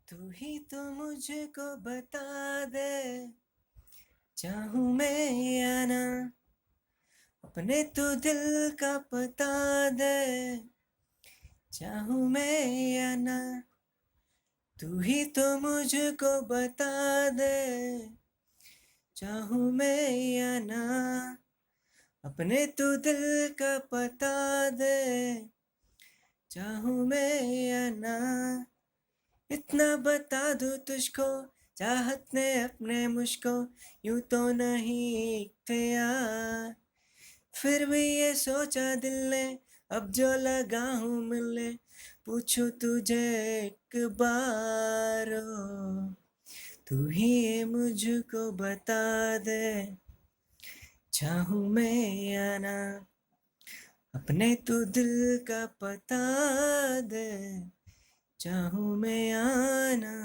तू ही तो मुझको बता दे, चाहूँ मैं या ना, अपने तू दिल का पता दे, चाहूँ मैं या ना, तू ही तो मुझको बता दे, चाहूँ मैं या ना, अपने तू दिल का पता दे, चाहूँ मैं या ना, इतना बता दूँ तुझको, चाहत ने अपने मुझको यूं तो नहीं इख्तियार, फिर भी ये सोचा दिल ने, अब जो लगा हूँ मिलने, पूछूं तुझे एक बार, ओ तू ही ये मुझको बता दे, चाहूँ मैं या ना, अपने तू दिल का पता दे, चाहूँ मैं या ना।